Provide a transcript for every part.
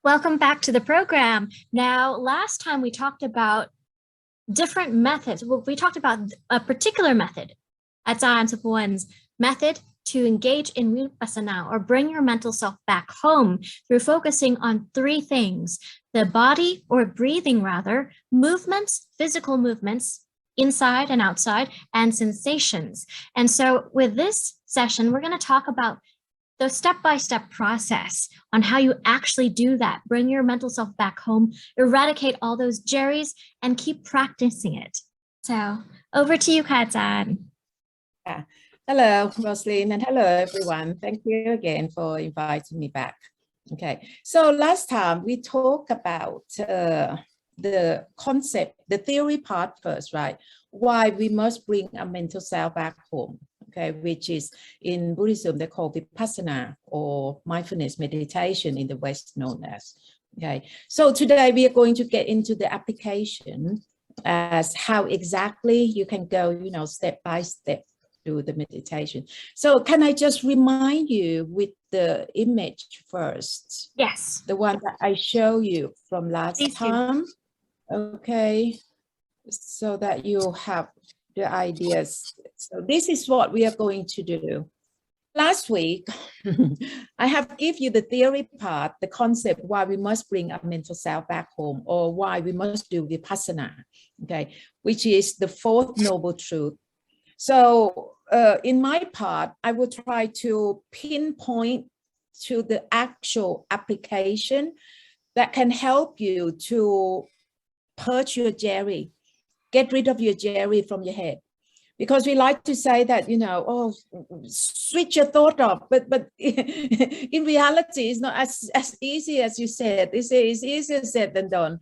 Welcome back to the program. Now, last time we talked about different methods. Well, we talked about a particular method, one's method to engage in vipassana or bring your mental self back home through focusing on three things: the body or breathing rather, movements, physical movements, inside and outside, and sensations. And so with this session, we're going to talk about the step-by-step process on how you actually do that. Bring your mental self back home, eradicate all those jerrys, and keep practicing it. So over to you, Kazan. Yeah. Hello, Roslyn, and hello, everyone. Thank you again for inviting me back. Okay, so last time we talked about the concept, the theory part first, right? Why we must bring a mental self back home. Okay, which is in Buddhism, they call vipassana or mindfulness meditation in the West known as. Okay, so today we are going to get into the application as how exactly you can go, step by step through the meditation. So can I just remind you with the image first? Yes. The one that I show you from last time. Okay, so that you have the ideas. So this is what we are going to do. Last week, I have given you the theory part, the concept why we must bring our mental self back home, or why we must do vipassana, okay, which is the fourth noble truth. So in my part, I will try to pinpoint to the actual application that can help you to purge your jerry, get rid of your jerry from your head. Because we like to say that, switch your thought off, but in reality, it's not as easy as you said. It's easier said than done.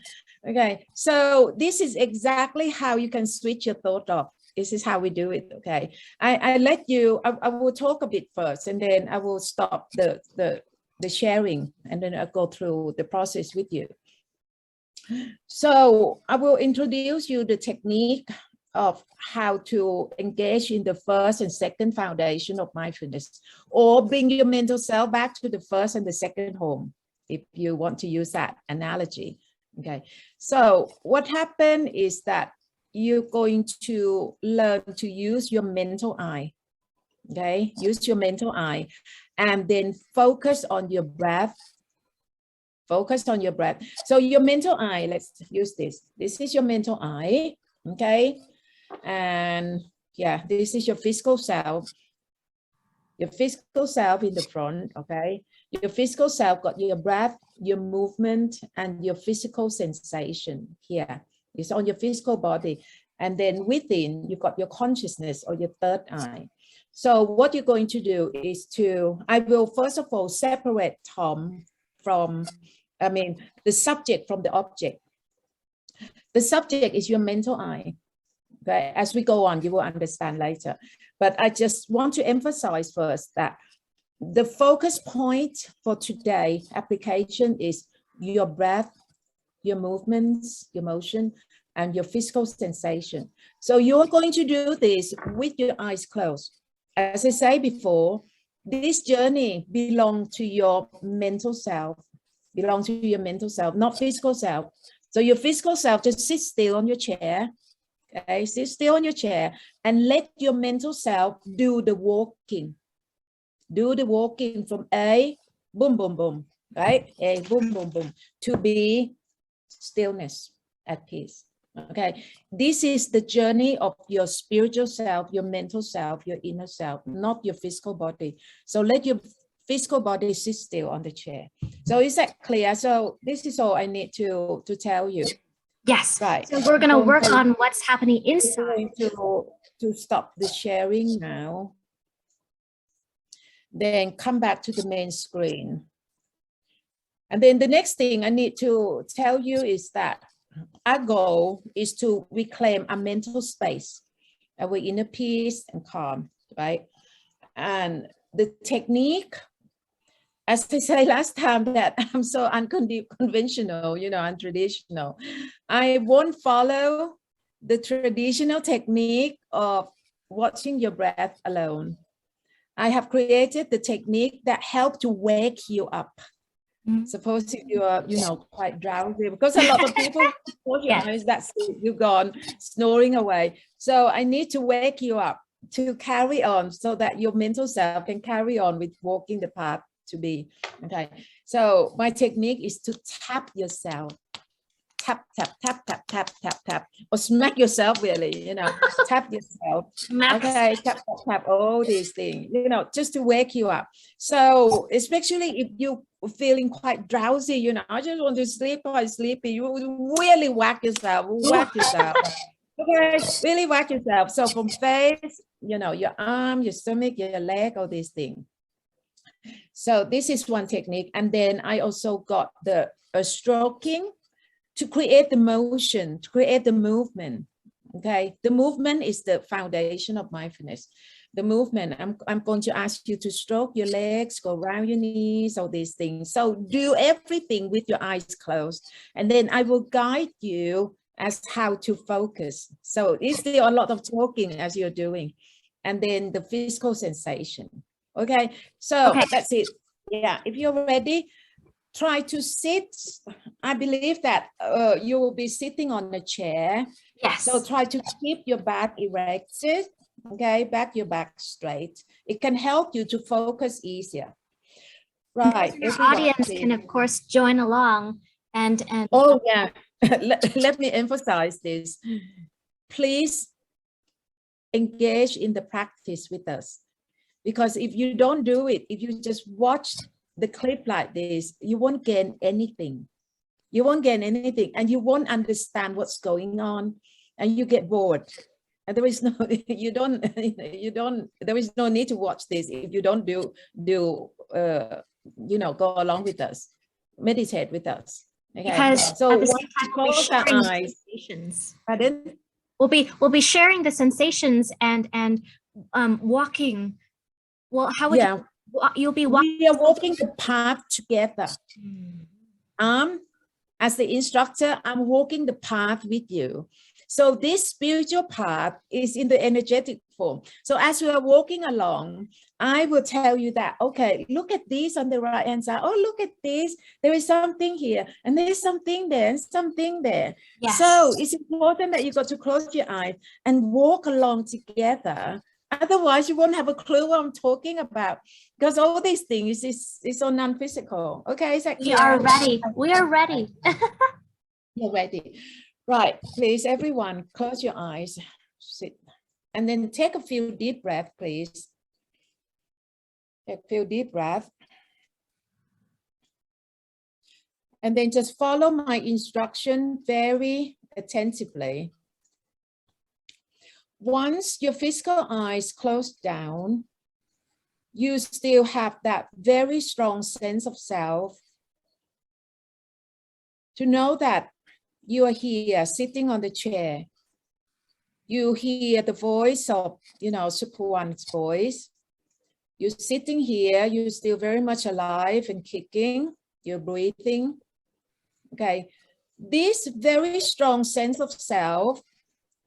Okay, so this is exactly how you can switch your thought off. This is how we do it. Okay, I will talk a bit first, and then I will stop the sharing, and then I'll go through the process with you. So I will introduce you the technique of how to engage in the first and second foundation of mindfulness, or bring your mental self back to the first and the second home, if you want to use that analogy. Okay, so what happened is that you're going to learn to use your mental eye. Okay, use your mental eye, and then focus on your breath. Focus on your breath. So your mental eye, let's use this. This is your mental eye, okay? And yeah, this is your physical self. Your physical self in the front, okay? Your physical self got your breath, your movement, and your physical sensation here. It's on your physical body. And then within, you got your consciousness or your third eye. So what you're going to do is I will first of all separate Tom from, the subject from the object. The subject is your mental eye. Okay, as we go on, you will understand later. But I just want to emphasize first that the focus point for today application is your breath, your movements, your motion, and your physical sensation. So you're going to do this with your eyes closed. As I say before, this journey belongs to your mental self, not physical self. So your physical self, just sit still on your chair. Okay, sit still on your chair and let your mental self do the walking. Do the walking from A, boom, boom, boom, right? A, boom, boom, boom, to B, stillness, at peace. Okay, this is the journey of your spiritual self, your mental self, your inner self, not your physical body. So let your physical body sit still on the chair. So is that clear? So this is all I need to tell you. Yes. Right. So we're going to work on what's happening inside. I'm going to stop the sharing now. Then come back to the main screen. And then the next thing I need to tell you is that our goal is to reclaim a mental space, our inner peace and calm, right? And the technique, as I said last time, that I'm so unconventional, untraditional. I won't follow the traditional technique of watching your breath alone. I have created the technique that helps to wake you up. Suppose if you are, quite drowsy, because a lot of people close your eyes, that's it, you're gone, snoring away. So I need to wake you up to carry on so that your mental self can carry on with walking the path to be. Okay. So my technique is to tap yourself. Tap, tap, tap, tap, tap, tap, tap, or smack yourself, really, tap yourself. Okay, tap, tap, tap, all these things, just to wake you up. So especially if you're feeling quite drowsy, I just want to sleep, quite sleepy, you really whack yourself. Okay, really whack yourself. So from face, your arm, your stomach, your leg, all these things. So this is one technique. And then I also got the stroking, to create the motion, to create the movement. Okay, the movement is the foundation of mindfulness. The movement, I'm going to ask you to stroke your legs, go around your knees, all these things. So do everything with your eyes closed, and then I will guide you as how to focus. So it's still a lot of talking as you're doing, and then the physical sensation. Okay, so that's it. Yeah, if you're ready, try to sit. I believe that you will be sitting on a chair. Yes. So try to keep your back erected. Okay, your back straight. It can help you to focus easier. Right. The audience can, of course, join along and. Oh yeah. Let me emphasize this. Please engage in the practice with us, because if you don't do it, if you just watch the clip like this, you won't gain anything. You won't gain anything, and you won't understand what's going on, and you get bored. And there is no, there is no need to watch this if you don't go along with us, meditate with us. Okay. Because so at the same time, close our eyes. Pardon? We'll be sharing the sensations and walking. Well, how would you'll be walking? We are walking the path together. As the instructor, I'm walking the path with you. So this spiritual path is in the energetic form. So as we are walking along, I will tell you that, okay, look at this on the right hand side. Oh, look at this. There is something here, and there's something there, and something there. Yes. So it's important that you got to close your eyes and walk along together. Otherwise, you won't have a clue what I'm talking about, because all these things is so non-physical. Okay, is that clear? We are ready. We are ready. You're ready. Right, please, everyone, close your eyes. Sit. And then take a few deep breaths, please. Take a few deep breaths. And then just follow my instruction very attentively. Once your physical eyes close down, you still have that very strong sense of self to know that you are here sitting on the chair. You hear the voice of, Supuan's voice. You're sitting here, you're still very much alive and kicking, you're breathing. Okay, this very strong sense of self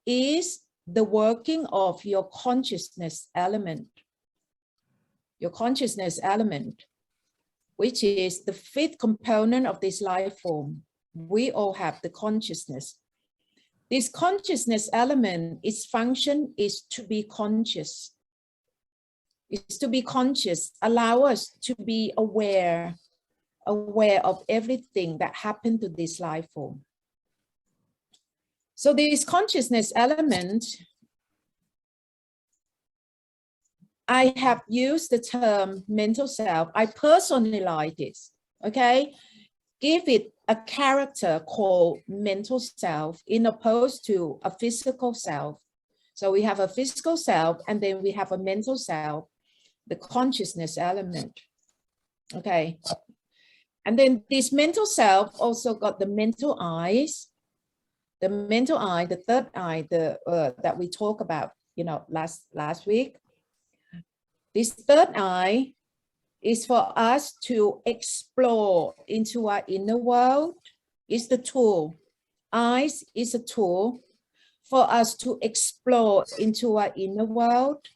is the working of your consciousness element. Your consciousness element, which is the fifth component of this life form. We all have the consciousness. This consciousness element, its function is to be conscious. It's to be conscious, allow us to be aware of everything that happened to this life form. So this consciousness element, I have used the term mental self. I personally like this, okay? Give it a character called mental self in opposed to a physical self. So we have a physical self, and then we have a mental self, the consciousness element, okay? And then this mental self also got the mental eyes. The mental eye, the third eye, that we talked about, last week. This third eye is for us to explore into our inner world. It's the tool. Eyes is a tool for us to explore into our inner world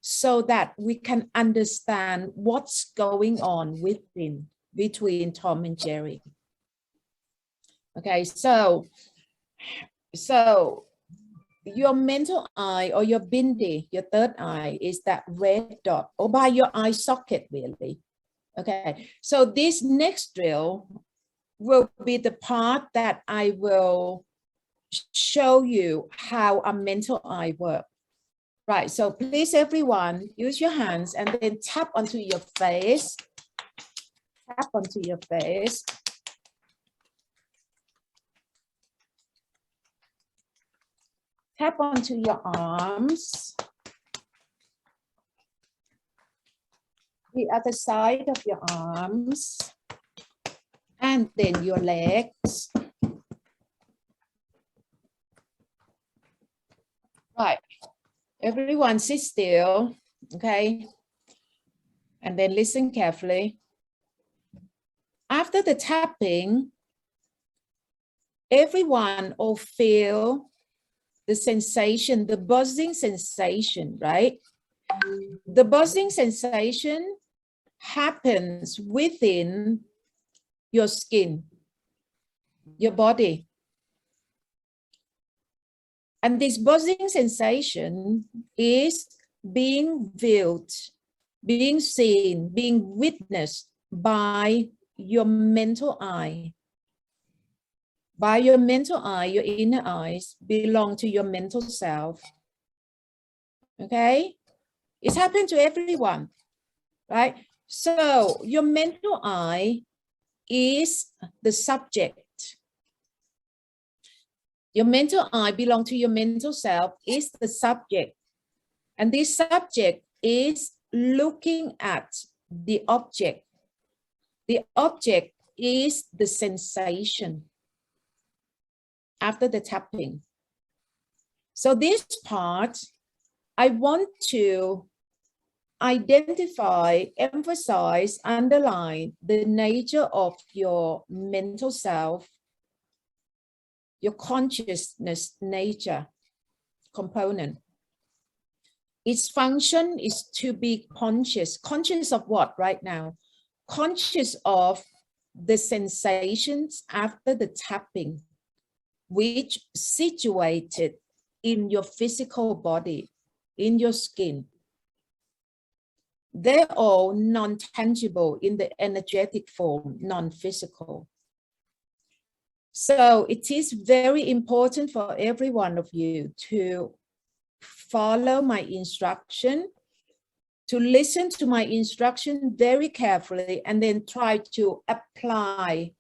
so that we can understand what's going on within. between Tom and Jerry. Okay, so your mental eye or your bindi, your third eye, is that red dot, or by your eye socket really. Okay, so this next drill will be the part that I will show you how a mental eye works. Right, so please everyone, use your hands and then tap onto your face. Tap onto your face. Tap onto your arms. The other side of your arms. And then your legs. Right. Everyone sit still, okay? And then listen carefully. After the tapping, everyone will feel the sensation, the buzzing sensation, right? The buzzing sensation happens within your skin, your body. And this buzzing sensation is being viewed, being seen, being witnessed by your mental eye. By your mental eye, your inner eyes belong to your mental self. Okay? It's happened to everyone, right? So your mental eye is the subject. Your mental eye belongs to your mental self, is the subject. And this subject is looking at the object. The object is the sensation after the tapping. So this part, I want to identify, emphasize, underline the nature of your mental self, your consciousness nature component. Its function is to be conscious. Conscious of what right now? Conscious of the sensations after the tapping, which situated in your physical body, in your skin. They're all non-tangible in the energetic form, non-physical. So it is very important for every one of you to follow my instruction, to listen to my instruction very carefully, and then try to apply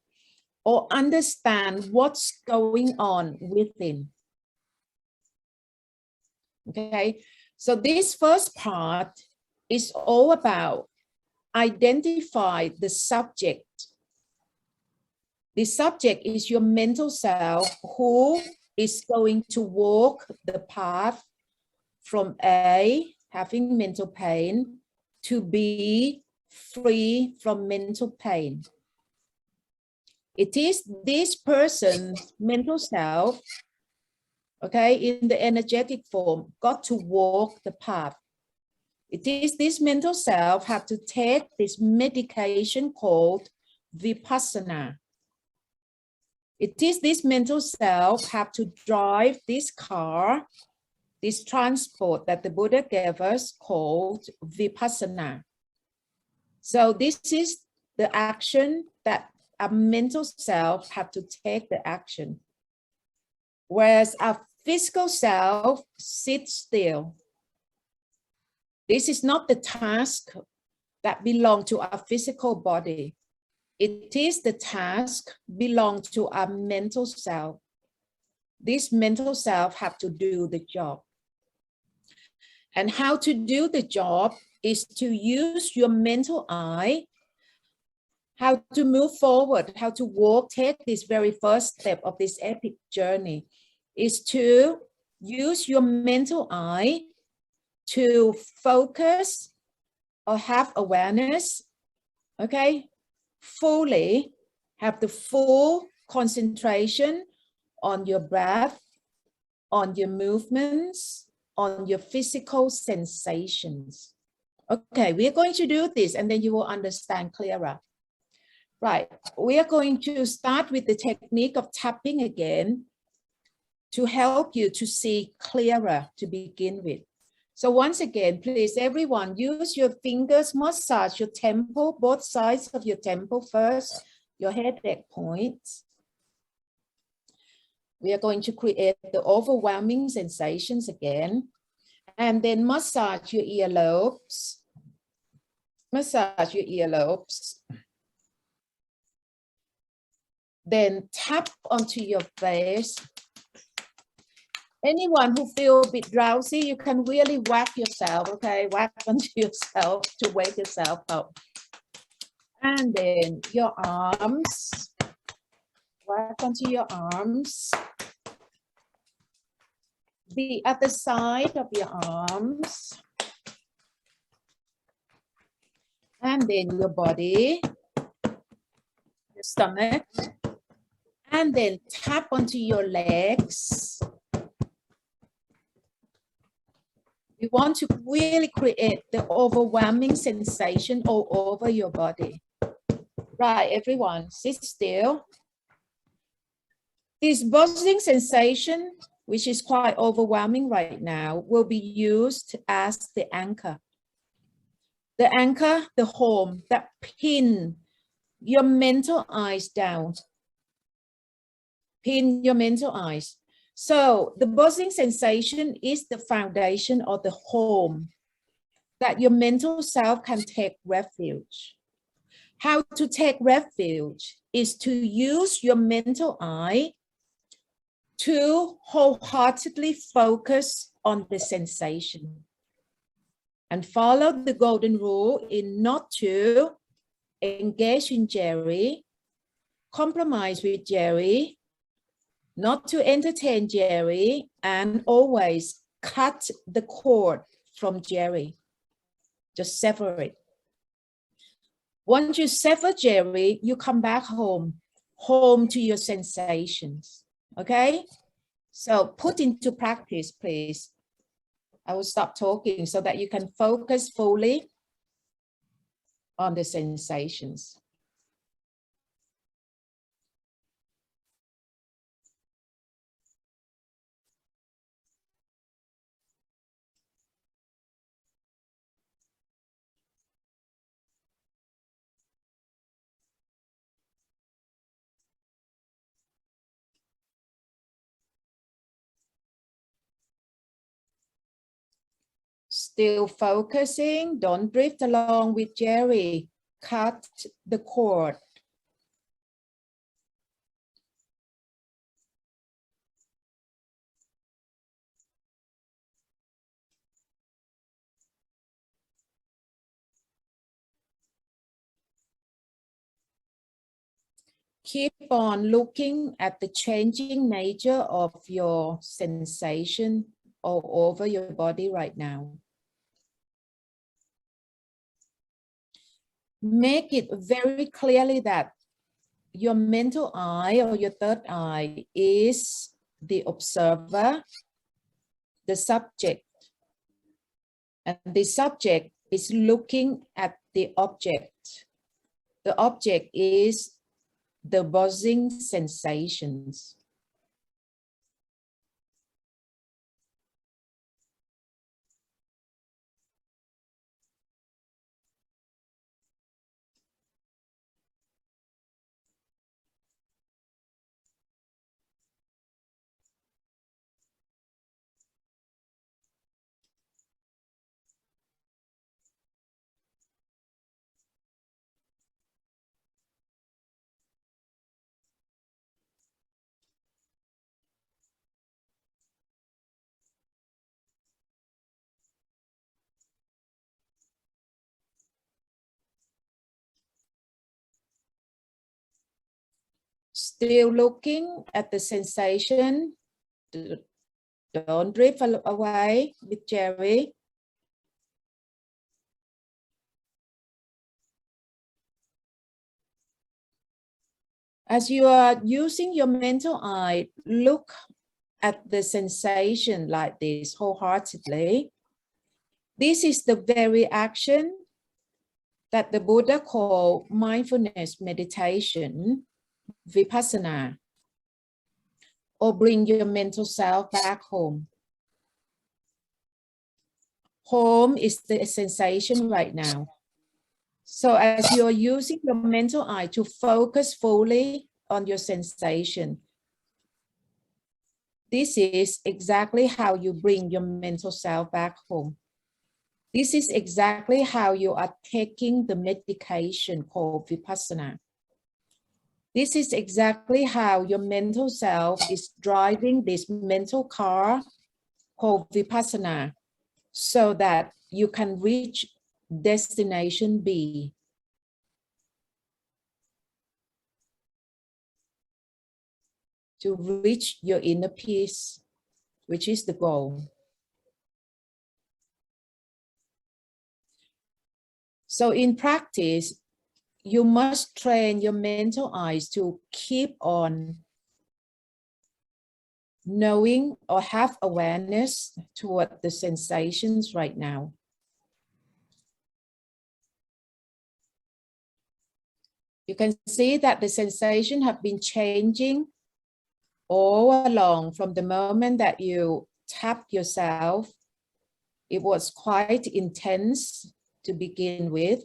or understand what's going on within. Okay, so this first part is all about identify the subject. The subject is your mental self who is going to walk the path from A, having mental pain, to B, free from mental pain. It is this person's mental self, okay, in the energetic form, got to walk the path. It is this mental self have to take this medication called vipassana. It is this mental self have to drive this car, this transport that the Buddha gave us called vipassana. So this is the action that a mental self have to take the action. Whereas a physical self sits still. This is not the task that belongs to our physical body. It is the task belong to our mental self. This mental self have to do the job. And how to do the job is to use your mental eye, how to move forward, how to walk, take this very first step of this epic journey, is to use your mental eye to focus or have awareness, okay? Fully have the full concentration on your breath, on your movements, on your physical sensations. Okay, we're going to do this and then you will understand clearer. Right, we are going to start with the technique of tapping again to help you to see clearer to begin with. So once again, please, everyone, use your fingers, massage your temple, both sides of your temple first, your headache points. We are going to create the overwhelming sensations again, and then massage your earlobes. Massage your earlobes. Then tap onto your face. Anyone who feels a bit drowsy, you can really whack yourself, okay? Whack onto yourself to wake yourself up. And then your arms. Whack onto your arms. The other side of your arms. And then your body, your stomach. And then tap onto your legs. We want to really create the overwhelming sensation all over your body. Right, everyone, sit still. This buzzing sensation, which is quite overwhelming right now, will be used as the anchor. The anchor, the home, that pin your mental eyes down. Pin your mental eyes. So the buzzing sensation is the foundation or the home that your mental self can take refuge. How to take refuge is to use your mental eye to wholeheartedly focus on the sensation and follow the golden rule in not to engage in Jerry, compromise with Jerry, not to entertain Jerry, and always cut the cord from Jerry. Just sever it. Once you sever Jerry, you come back home to your sensations, okay? So put into practice, please. I will stop talking so that you can focus fully on the sensations. Still focusing, don't drift along with Jerry. Cut the cord. Keep on looking at the changing nature of your sensation all over your body right now. Make it very clearly that your mental eye or your third eye is the observer, the subject, and the subject is looking at the object. The object is the buzzing sensations. Still looking at the sensation. Don't drift away with Jerry. As you are using your mental eye, look at the sensation like this wholeheartedly. This is the very action that the Buddha called mindfulness meditation, vipassana, or bring your mental self back home. Home is the sensation right now. So as you're using your mental eye to focus fully on your sensation, this is exactly how you bring your mental self back home. This is exactly how you are taking the medication called vipassana. This is exactly how your mental self is driving this mental car called vipassana, so that you can reach destination B. To reach your inner peace, which is the goal. So in practice, you must train your mental eyes to keep on knowing or have awareness toward the sensations right now. You can see that the sensation have been changing all along from the moment that you tapped yourself. It was quite intense to begin with.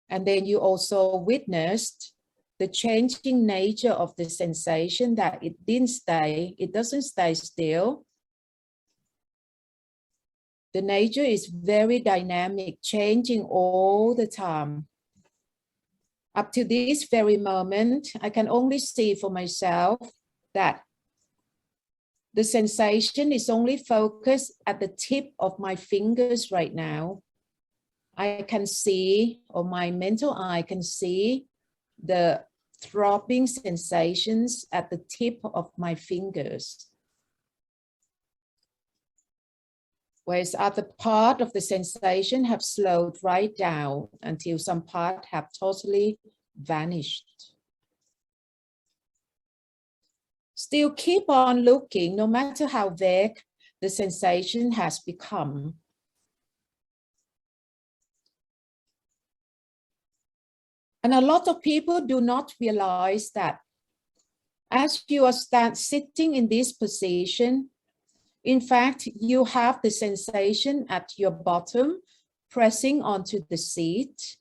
And then you also witnessed the changing nature of the sensation, that it doesn't stay still. The nature is very dynamic, changing all the time. Up to this very moment, I can only see for myself that the sensation is only focused at the tip of my fingers right now. I can see, or my mental eye can see, the throbbing sensations at the tip of my fingers. Whereas other part of the sensation have slowed right down until some part have totally vanished. Still keep on looking, no matter how vague the sensation has become. And a lot of people do not realize that as you are sitting in this position, in fact, you have the sensation at your bottom pressing onto the seat.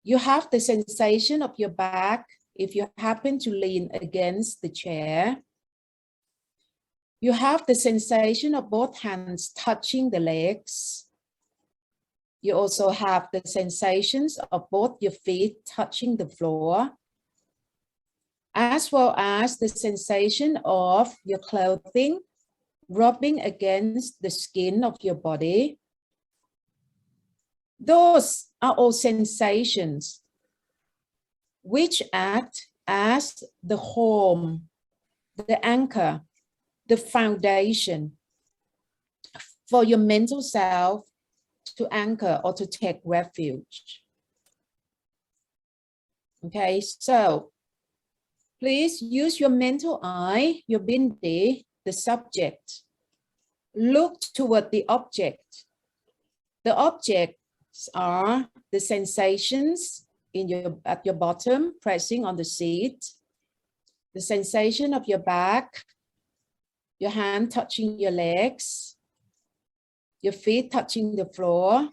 You have the sensation of your back if you happen to lean against the chair. You have the sensation of both hands touching the legs. You also have the sensations of both your feet touching the floor, as well as the sensation of your clothing rubbing against the skin of your body. Those are all sensations which act as the home, the anchor, the foundation for your mental self to anchor or to take refuge. Okay, so please use your mental eye, your bindi, the subject. Look toward the object. The objects are the sensations at your bottom, pressing on the seat, the sensation of your back, your hand touching your legs, your feet touching the floor,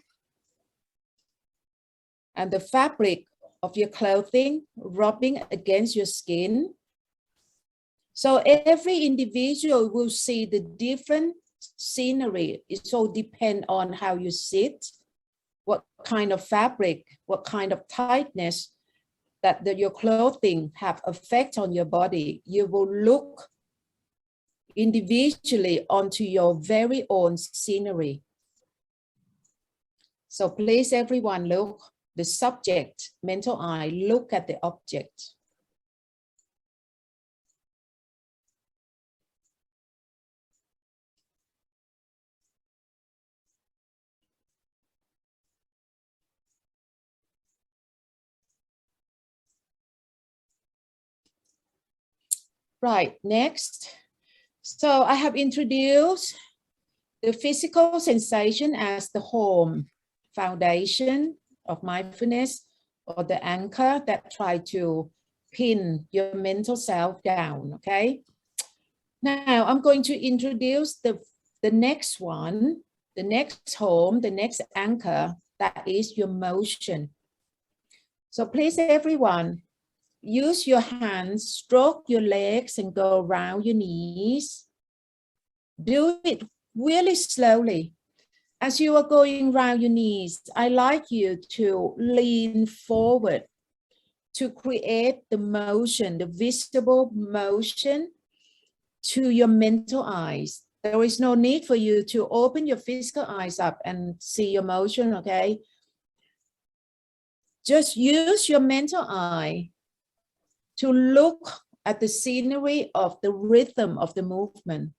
and the fabric of your clothing rubbing against your skin. So every individual will see the different scenery. It all depends on how you sit, what kind of fabric, what kind of tightness that your clothing have effect on your body. You will look individually onto your very own scenery. So please, everyone, look, the subject, mental eye, look at the object. Right, next. So I have introduced the physical sensation as the home. foundation of mindfulness, or the anchor that try to pin your mental self down, okay? Now I'm going to introduce the next one, the next home, the next anchor, that is your motion. So please, everyone, use your hands, stroke your legs and go around your knees. Do it really slowly. As you are going around your knees, I like you to lean forward to create the motion, the visible motion to your mental eyes. There is no need for you to open your physical eyes up and see your motion, okay? Just use your mental eye to look at the scenery of the rhythm of the movement,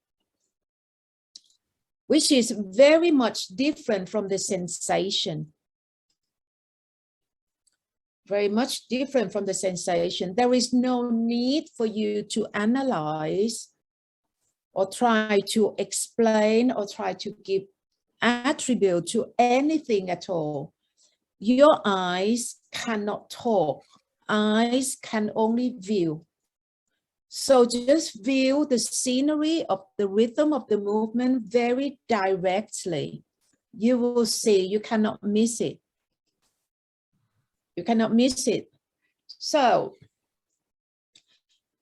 which is very much different from the sensation. Very much different from the sensation. There is no need for you to analyze or try to explain or try to give attribute to anything at all. Your eyes cannot talk. Eyes can only view. So just view the scenery of the rhythm of the movement very directly. You will see, you cannot miss it. You cannot miss it. So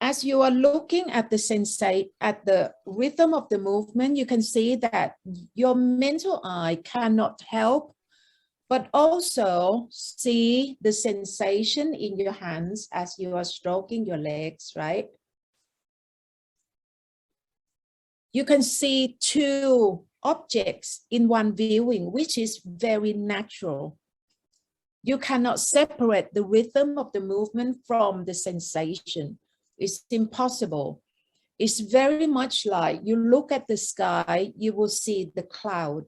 as you are looking at the rhythm of the movement, you can see that your mental eye cannot help but also see the sensation in your hands as you are stroking your legs, right? You can see two objects in one viewing, which is very natural. You cannot separate the rhythm of the movement from the sensation. It's impossible. It's very much like you look at the sky, you will see the cloud.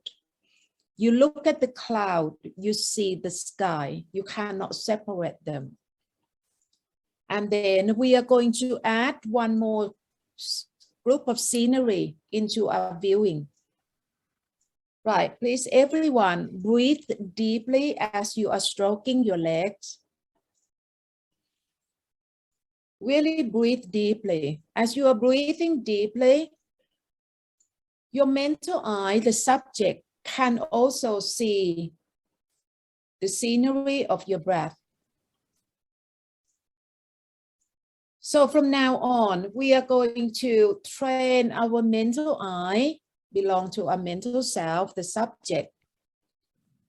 You look at the cloud, you see the sky. You cannot separate them. And then we are going to add one more group of scenery into our viewing. Right, please everyone breathe deeply as you are stroking your legs. Really breathe deeply. As you are breathing deeply, your mental eye, the subject, can also see the scenery of your breath. So from now on, we are going to train our mental eye, belong to our mental self, the subject,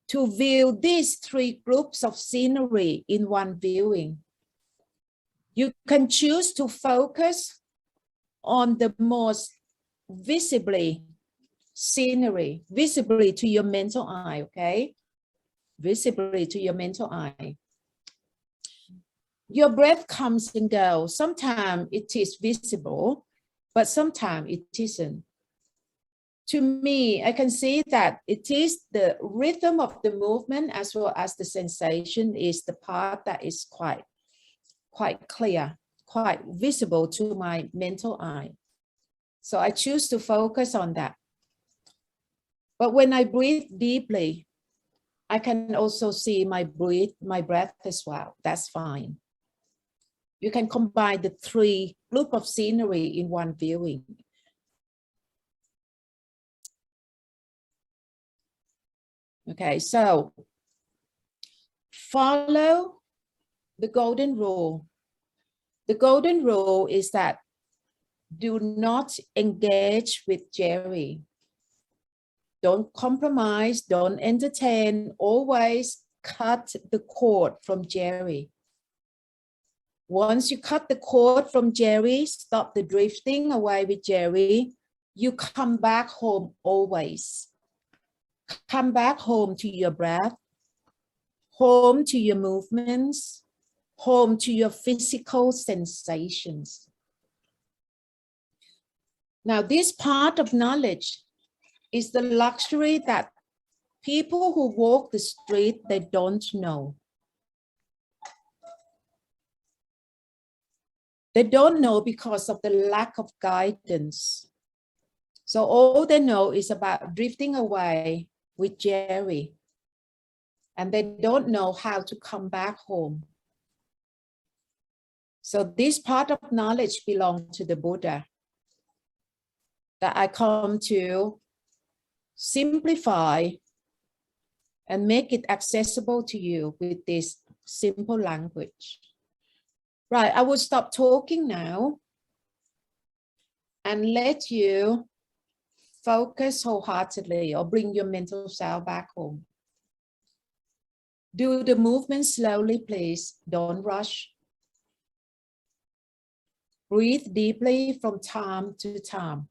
to view these three groups of scenery in one viewing. You can choose to focus on the most visibly scenery, visibly to your mental eye, okay? Visibly to your mental eye. Your breath comes and goes. Sometimes it is visible, but sometimes it isn't. To me, I can see that it is the rhythm of the movement as well as the sensation is the part that is quite clear, quite visible to my mental eye. So I choose to focus on that. But when I breathe deeply, I can also see my breath as well. That's fine. You can combine the three group of scenery in one viewing. Okay, so follow the golden rule. The golden rule is that do not engage with Jerry. Don't compromise, don't entertain, always cut the cord from Jerry. Once you cut the cord from Jerry, stop the drifting away with Jerry, you come back home always. Come back home to your breath, home to your movements, home to your physical sensations. Now, this part of knowledge is the luxury that people who walk the street, they don't know. They don't know because of the lack of guidance. So all they know is about drifting away with Jerry. and they don't know how to come back home. So this part of knowledge belongs to the Buddha that I come to simplify and make it accessible to you with this simple language. Right, I will stop talking now and let you focus wholeheartedly or bring your mental self back home. Do the movement slowly, please. Don't rush. Breathe deeply from time to time.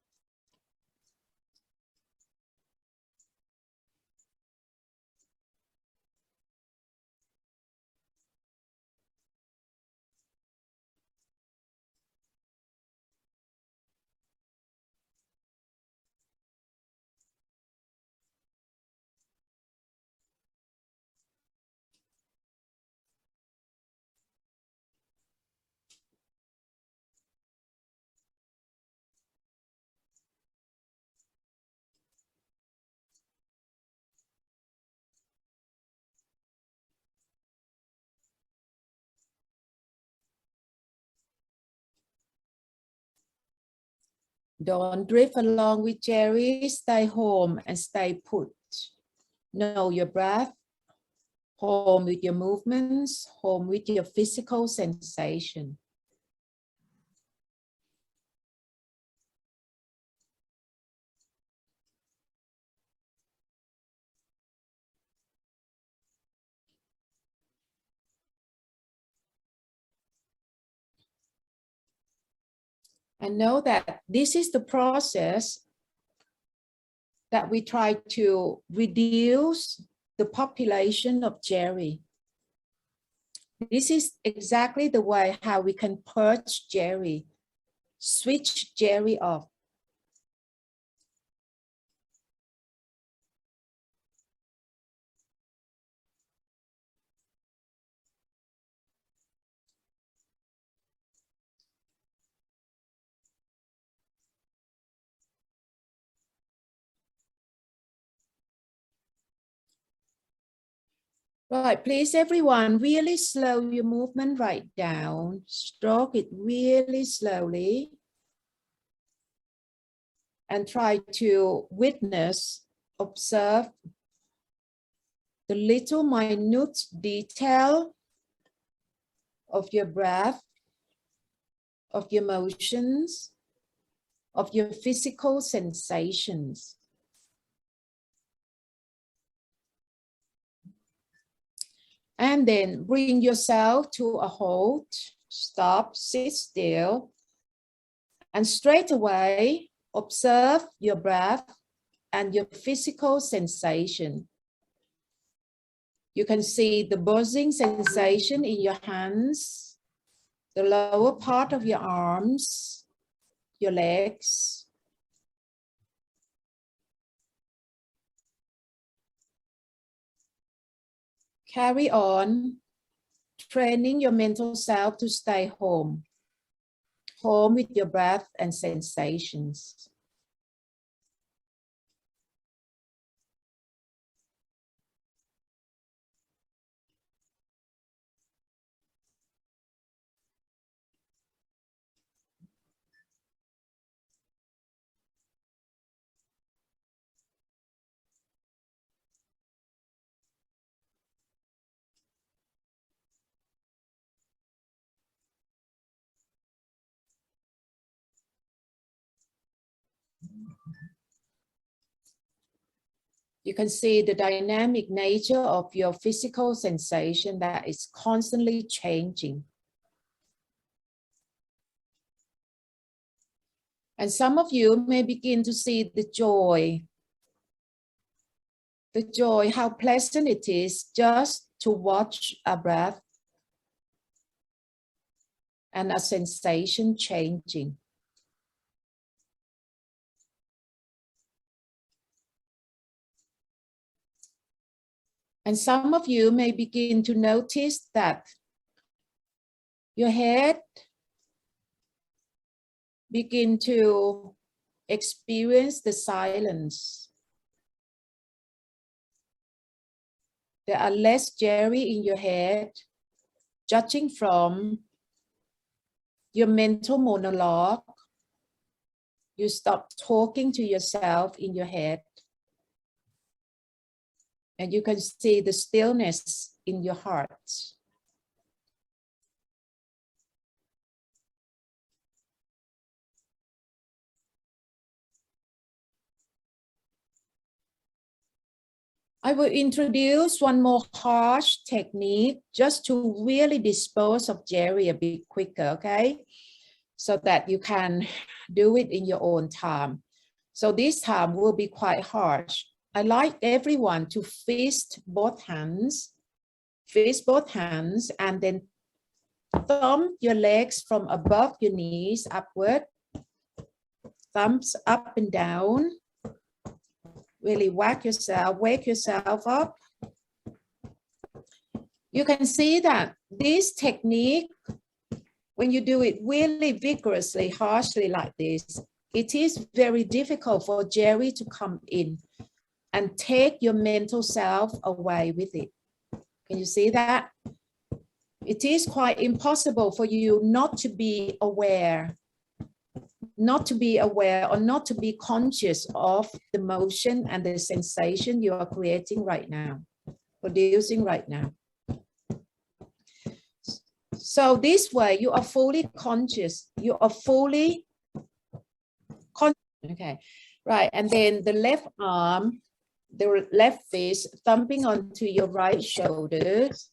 Don't drift along with Jerry. Stay home and stay put. Know your breath. Home with your movements. Home with your physical sensation. And know that this is the process that we try to reduce the population of Jerry. This is exactly the way how we can purge Jerry, switch Jerry off. Right, please everyone, really slow your movement right down. Stroke it really slowly. And try to witness, observe the little minute detail of your breath, of your motions, of your physical sensations. And then bring yourself to a halt, stop, sit still, and straight away observe your breath and your physical sensation. You can see the buzzing sensation in your hands, the lower part of your arms, your legs. Carry on training your mental self to stay home, home with your breath and sensations. You can see the dynamic nature of your physical sensation that is constantly changing. And some of you may begin to see the joy, how pleasant it is just to watch a breath and a sensation changing. And some of you may begin to notice that your head begin to experience the silence. there are less Jerry in your head, judging from your mental monologue. You stop talking to yourself in your head, and you can see the stillness in your heart. I will introduce one more harsh technique just to really dispose of Jerry a bit quicker, okay? So that you can do it in your own time. So this time will be quite harsh. I like everyone to fist both hands, and then thumb your legs from above your knees upward, thumbs up and down. Really wake yourself up. You can see that this technique, when you do it really vigorously, harshly like this, it is very difficult for Jerry to come in and take your mental self away with it. Can you see that? It is quite impossible for you not to be aware or not to be conscious of the motion and the sensation you are creating right now, producing right now. So this way you are fully conscious, you are fully conscious. Okay, right, and then the left arm, the left fist thumping onto your right shoulders,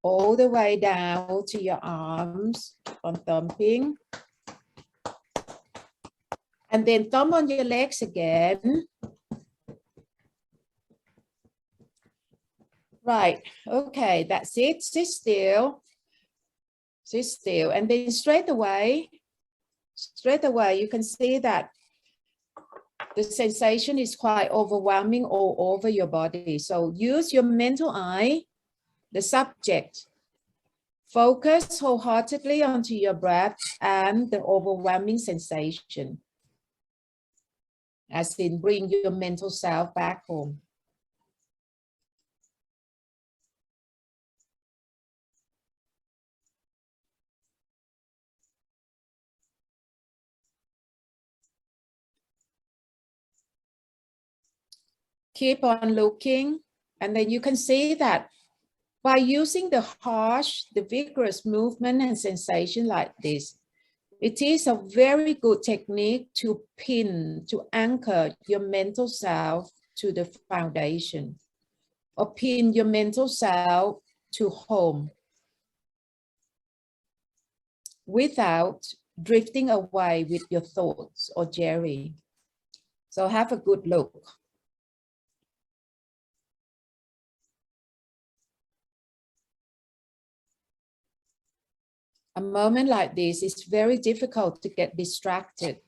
all the way down to your arms on thumping. And then thumb on your legs again. Right, okay, that's it. Sit still. Sit still. And then straight away, you can see that the sensation is quite overwhelming all over your body. So use your mental eye, the subject. Focus wholeheartedly onto your breath and the overwhelming sensation. As in, bring your mental self back home. Keep on looking, and then you can see that by using the harsh, the vigorous movement and sensation like this, it is a very good technique to pin, to anchor your mental self to the foundation, or pin your mental self to home without drifting away with your thoughts or Jerry. So have a good look. A moment like this is very difficult to get distracted.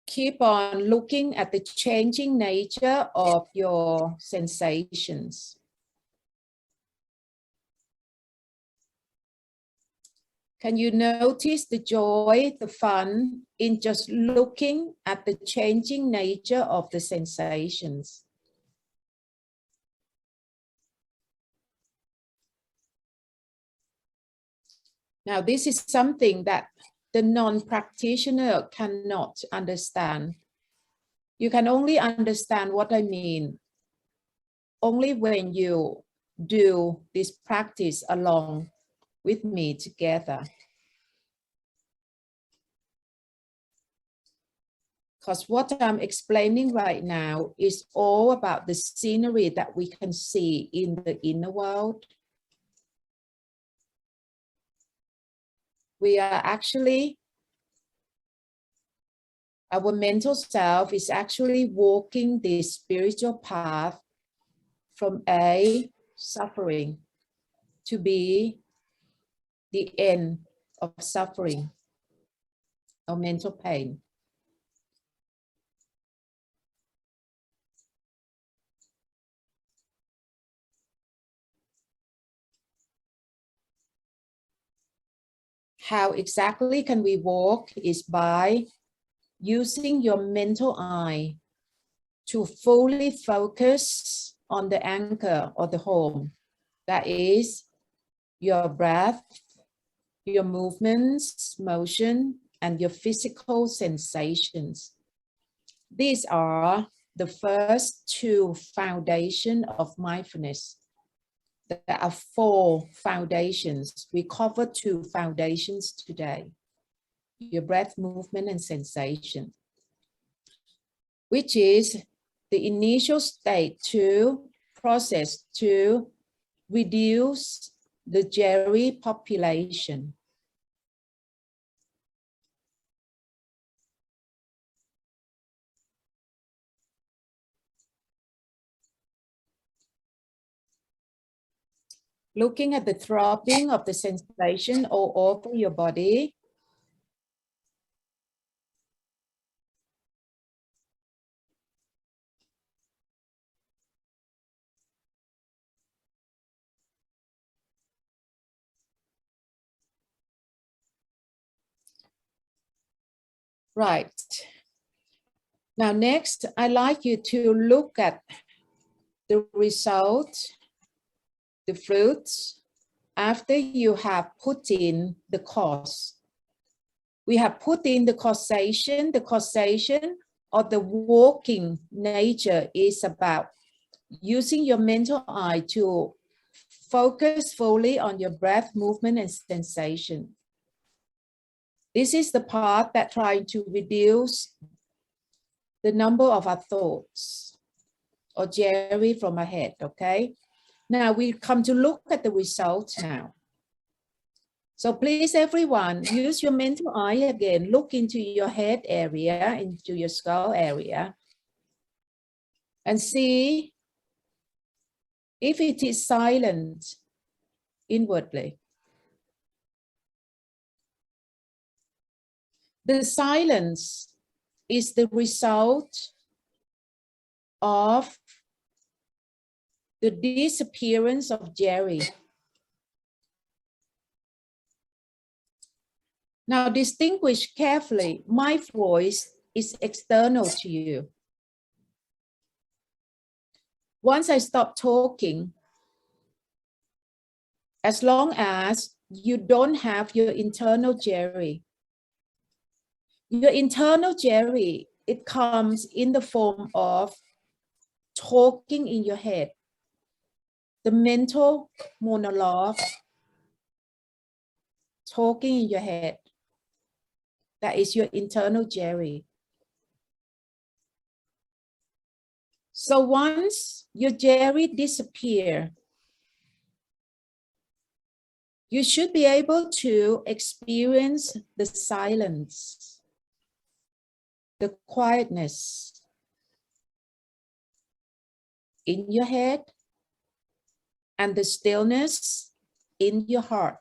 Keep on looking at the changing nature of your sensations. Can you notice the joy, the fun in just looking at the changing nature of the sensations? Now, this is something that the non-practitioner cannot understand. You can only understand what I mean only when you do this practice along with me together. Because what I'm explaining right now is all about the scenery that we can see in the inner world. We are actually, our mental self is actually walking this spiritual path from A, suffering, to B, the end of suffering or mental pain. how exactly can we walk is by using your mental eye to fully focus on the anchor or the home. That is your breath, your movements, motion, and your physical sensations. These are the first two foundations of mindfulness. There are four foundations. We cover two foundations today. Your breath, movement, and sensation, which is the initial state to process to reduce the Jerry population. Looking at the throbbing of the sensation all over your body. Right. Now, next, I'd like you to look at the result, the fruits, after you have put in the cause. We have put in the causation. The causation of the walking nature is about using your mental eye to focus fully on your breath, movement, and sensation. This is the part that tries to reduce the number of our thoughts or Jerry from our head, okay? Now we come to look at the results now. So please, everyone, use your mental eye again. Look into your head area, into your skull area, and see if it is silent inwardly. The silence is the result of the disappearance of Jerry. Now distinguish carefully. My voice is external to you. Once I stop talking, as long as you don't have your internal Jerry, your internal Jerry, it comes in the form of talking in your head, the mental monologue, talking in your head. That is your internal Jerry. So once your Jerry disappears, you should be able to experience the silence, the quietness in your head, and the stillness in your heart.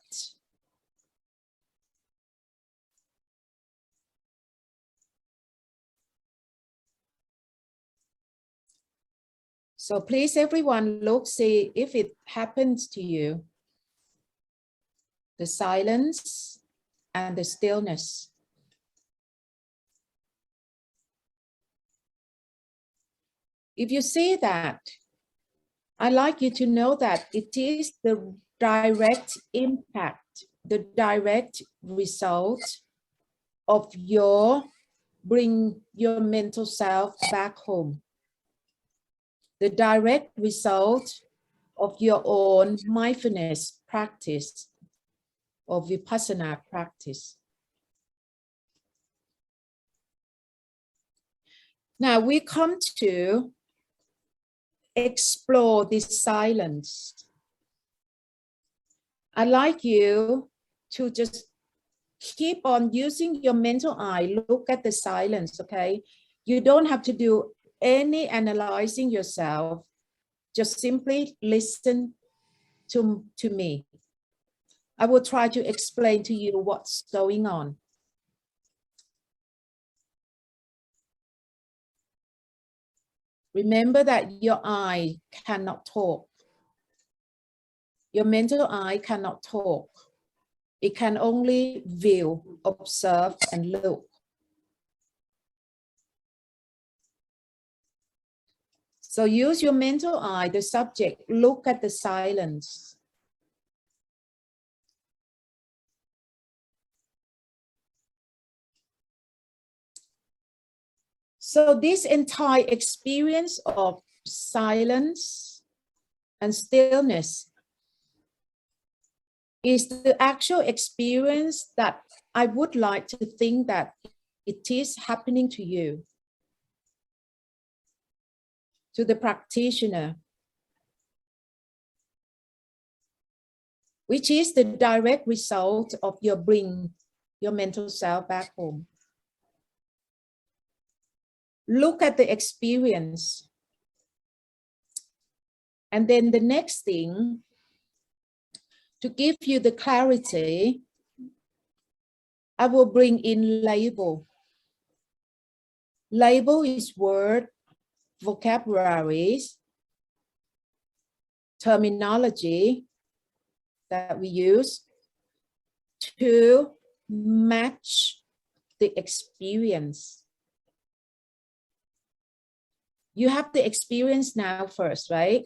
So please, everyone, look, see if it happens to you. The silence and the stillness. If you see that, I'd like you to know that it is the direct impact, the direct result of your bring your mental self back home. The direct result of your own mindfulness practice or vipassana practice. Now we come to explore this silence. I'd like you to just keep on using your mental eye, look at the silence, okay? You don't have to do any analyzing yourself, just simply listen to me. I will try to explain to you what's going on. Remember that your eye cannot talk. Your mental eye cannot talk. It can only view, observe, and look. So use your mental eye, the subject, look at the silence. So this entire experience of silence and stillness is the actual experience that I would like to think that it is happening to you, to the practitioner, which is the direct result of your bring your mental self back home. Look at the experience. And then the next thing, to give you the clarity, I will bring in label. Label is word, vocabularies, terminology that we use to match the experience. You have the experience now first, right?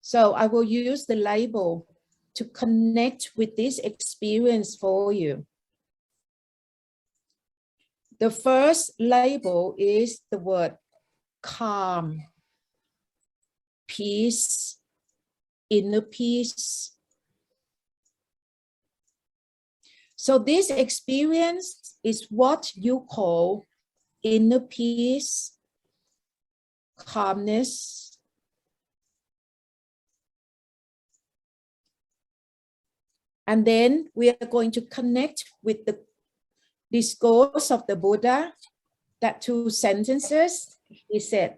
So I will use the label to connect with this experience for you. The first label is the word calm, peace, inner peace. So this experience is what you call inner peace, calmness. And then we are going to connect with the discourse of the Buddha, that 2 sentences. He said,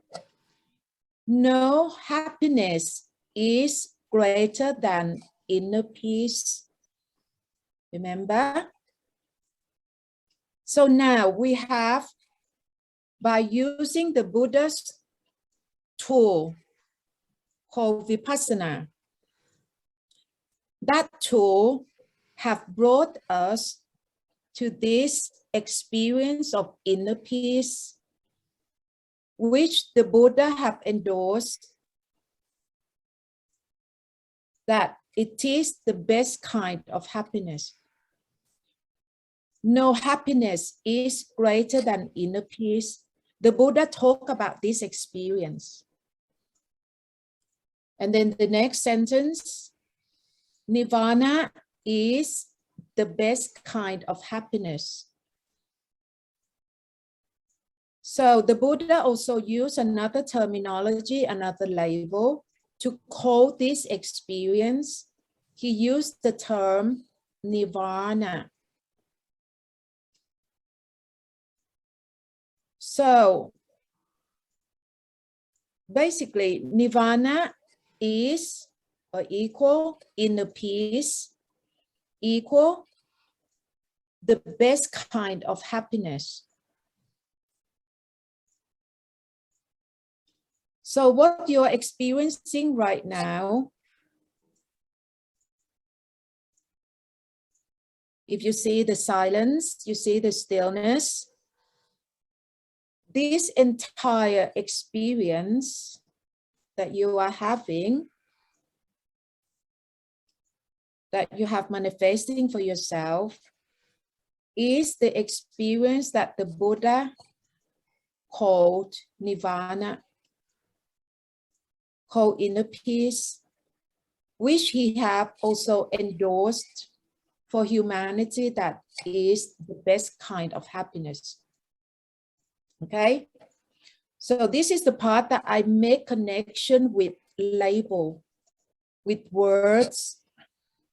no happiness is greater than inner peace. Remember? So now we have, by using the Buddha's tool called vipassana, that tool have brought us to this experience of inner peace, which the Buddha have endorsed that it is the best kind of happiness. No happiness is greater than inner peace. The Buddha talked about this experience. And then the next sentence, nirvana is the best kind of happiness. So the Buddha also used another terminology, another label to call this experience. He used the term nirvana. So basically, nirvana is or equal inner peace, equal the best kind of happiness. So what you're experiencing right now, if you see the silence, you see the stillness, this entire experience that you are having, that you have manifesting for yourself, is the experience that the Buddha called nirvana, called inner peace, which he have also endorsed for humanity, that is the best kind of happiness. Okay, so this is the part that I make connection with label, with words,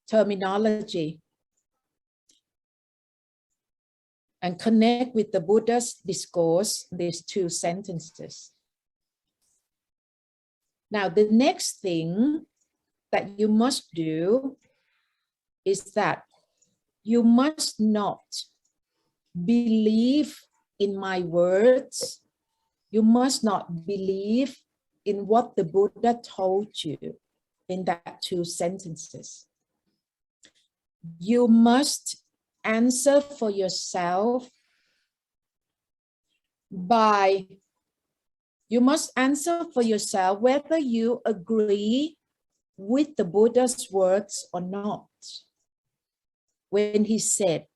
terminology, and connect with the Buddha's discourse, these 2 sentences. Now, the next thing that you must do is that you must not believe in my words. You must not believe in what the Buddha told you in that 2 sentences. you must answer for yourself whether you agree with the Buddha's words or not. When he said,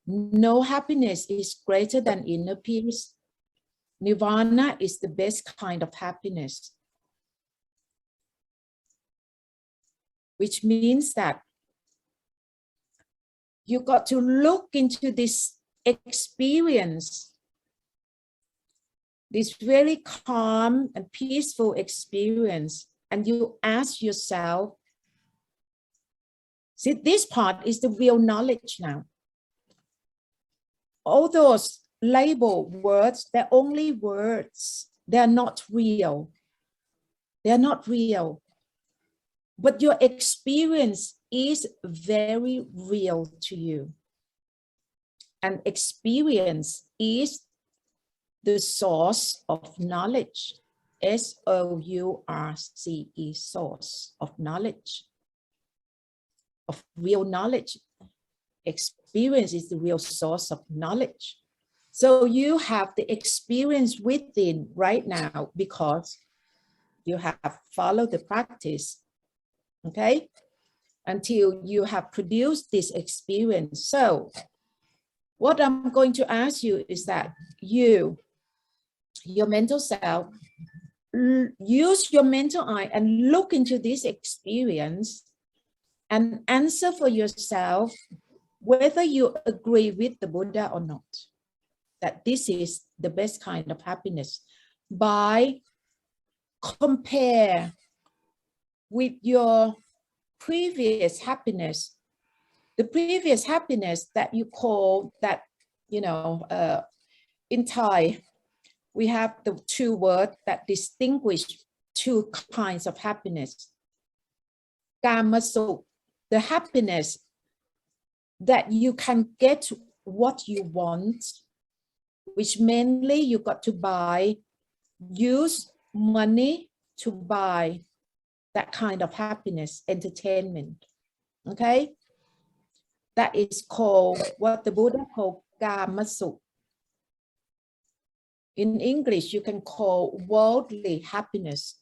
no happiness is greater than inner peace. Nirvana is the best kind of happiness. Which means that you got to look into this experience, this very calm and peaceful experience, and you ask yourself, see, this part is the real knowledge now. All those label words, they're only words. They're not real. They're not real. But your experience is very real to you. And experience is the source of knowledge. S-O-U-R-C-E, source of knowledge, of real knowledge. Experience is the real source of knowledge. So you have the experience within right now because you have followed the practice, okay? Until you have produced this experience. So what I'm going to ask you is that your mental self, use your mental eye and look into this experience and answer for yourself whether you agree with the Buddha or not, that this is the best kind of happiness, by compare with your previous happiness, the previous happiness that you call that, in Thai, we have the two words that distinguish two kinds of happiness. Kamasuk, the happiness that you can get what you want, which mainly you got to use money to buy that kind of happiness, entertainment, okay? That is called what the Buddha called Kamasuk. In English, you can call worldly happiness.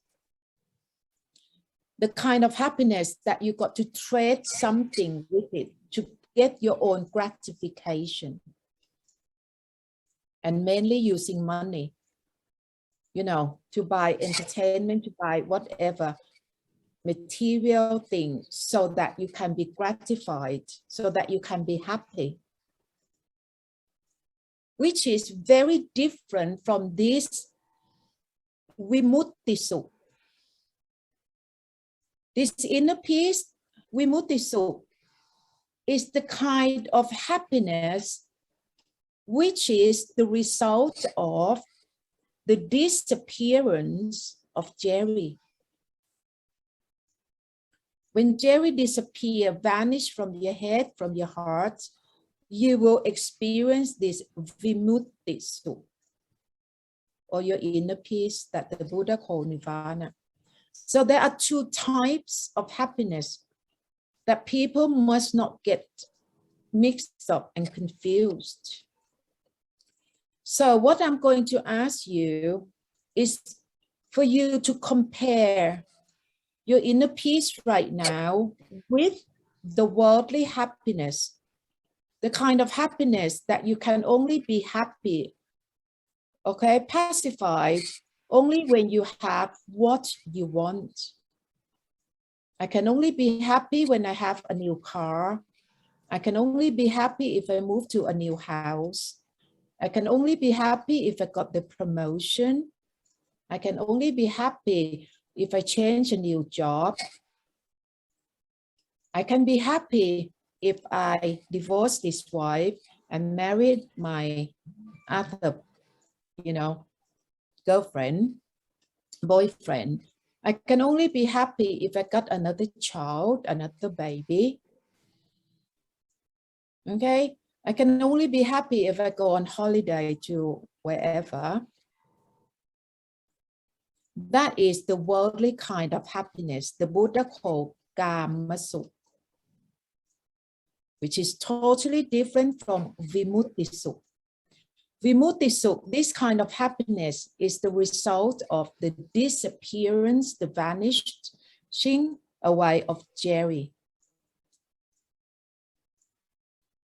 The kind of happiness that you got to trade something with it to get your own gratification. And mainly using money, to buy entertainment, to buy whatever material things so that you can be gratified, so that you can be happy. Which is very different from this vimutti sukha. This inner peace, vimutti sukha, is the kind of happiness which is the result of the disappearance of Jerry. When Jerry disappears, vanish from your head, from your heart, you will experience this vimutti sukha, or your inner peace that the Buddha called nirvana. So there are two types of happiness that people must not get mixed up and confused. So what I'm going to ask you is for you to compare your inner peace right now with the worldly happiness, the kind of happiness that you can only be happy, okay, pacified, only when you have what you want. I can only be happy when I have a new car. I can only be happy if I move to a new house. I can only be happy if I got the promotion. I can only be happy if I change a new job. I can be happy if I divorce this wife and married my other, girlfriend, boyfriend. I can only be happy if I got another child, another baby. Okay, I can only be happy if I go on holiday to wherever. That is the worldly kind of happiness the Buddha called Kamasuk. which is totally different from vimutti sukh. Vimutti sukh, this kind of happiness, is the result of the disappearance, the vanishing away of Jerry.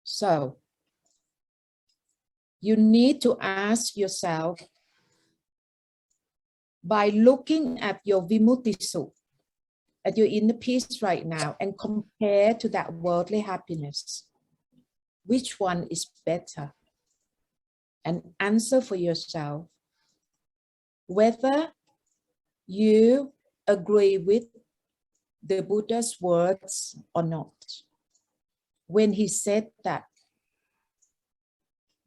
So you need to ask yourself, by looking at your vimutti sukh, at your inner peace right now, and compare to that worldly happiness, which one is better? And answer for yourself whether you agree with the Buddha's words or not. When he said that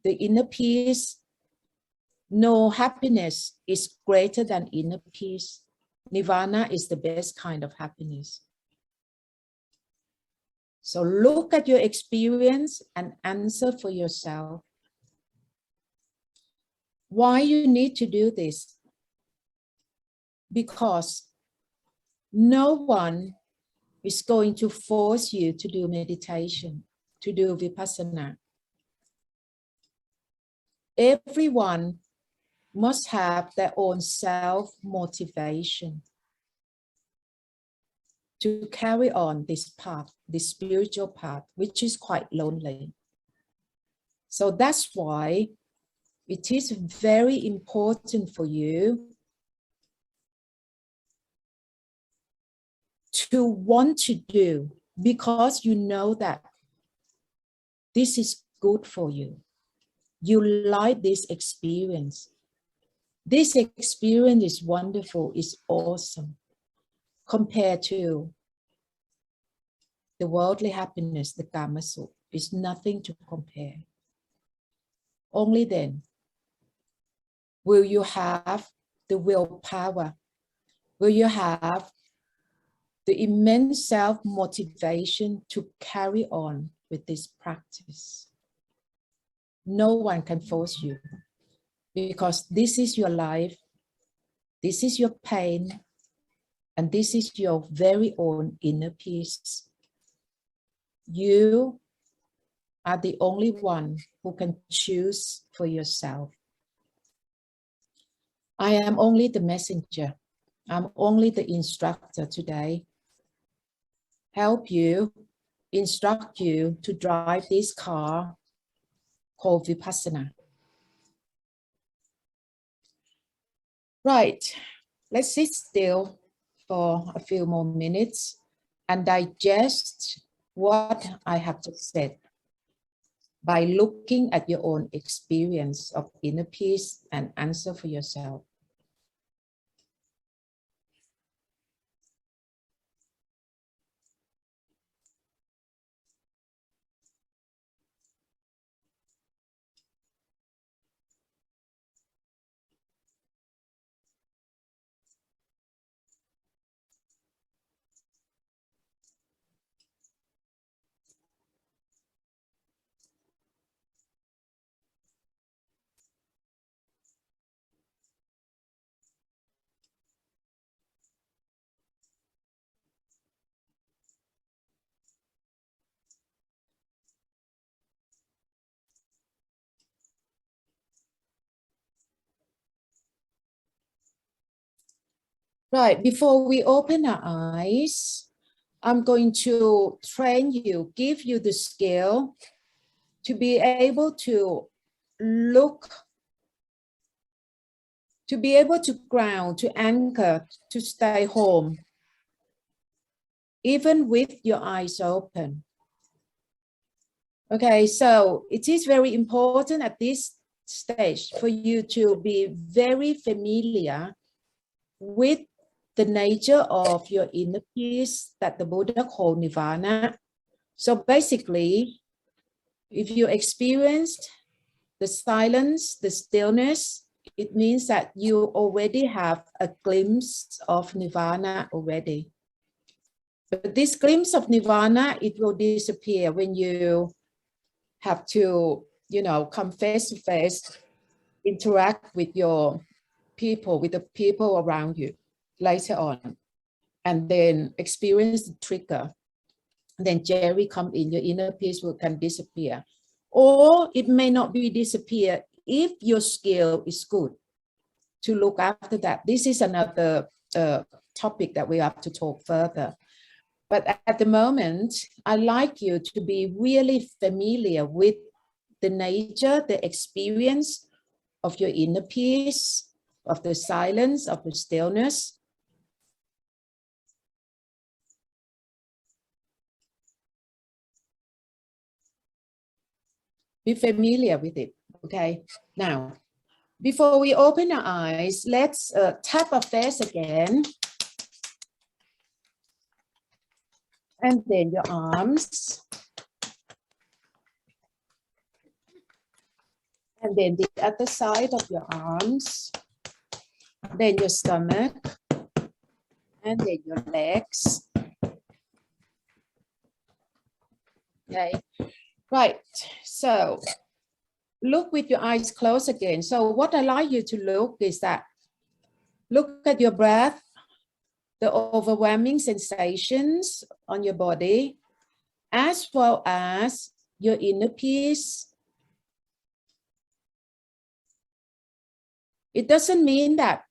the inner peace, no happiness is greater than inner peace. Nirvana is the best kind of happiness. So look at your experience and answer for yourself. Why you need to do this? Because no one is going to force you to do meditation, to do vipassana. Everyone must have their own self-motivation to carry on this path, this spiritual path, which is quite lonely. So that's why it is very important for you to want to do, because you know that this is good for you. You like this experience. This experience is wonderful, is awesome, compared to the worldly happiness, the Kama Sukha, is nothing to compare. Only then will you have the willpower, will you have the immense self-motivation to carry on with this practice. No one can force you, because this is your life, this is your pain, and this is your very own inner peace. You are the only one who can choose for yourself. I am only the messenger. I'm only the instructor today. Help you, instruct you to drive this car called vipassana. Right, let's sit still for a few more minutes and digest what I have just said by looking at your own experience of inner peace and answer for yourself. Right, before we open our eyes, I'm going to train you, give you the skill to be able to look, to be able to ground, to anchor, to stay home, even with your eyes open. Okay, so it is very important at this stage for you to be very familiar with the nature of your inner peace that the Buddha called nirvana. So basically, if you experienced the silence, the stillness, it means that you already have a glimpse of nirvana already. But this glimpse of nirvana, it will disappear when you have to, come face to face, interact with your people, with the people around you later on, and then experience the trigger. then Jerry come in, your inner peace can disappear. Or it may not be disappear if your skill is good to look after that. This is another topic that we have to talk further. But at the moment, I like you to be really familiar with the nature, the experience of your inner peace, of the silence, of the stillness. Be familiar with it, okay? Now, before we open our eyes, let's tap our face again. And then your arms. And then the other side of your arms. Then your stomach. And then your legs. Okay. Right. So look with your eyes closed again. So what I like you to look is that look at your breath, the overwhelming sensations on your body, as well as your inner peace. It doesn't mean that